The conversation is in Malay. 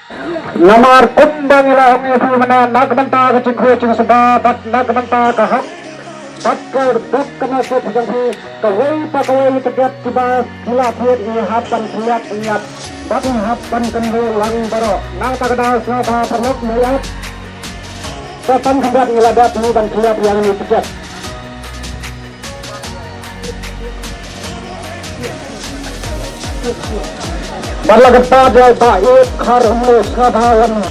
Namar kumbang ila hong itu mana nak banta ke cikgu cing sebab nak banta ke hak pakai dok kena se pejangsi kawai pakai tegak tiba kila thied ni hapan lihat lihat bagi hapan kendu lang baro nak tak ada siapa perlu melihat setan hendak ngeladat ni dan lihat yang ini tegak Balagat pada baik karmu sadawan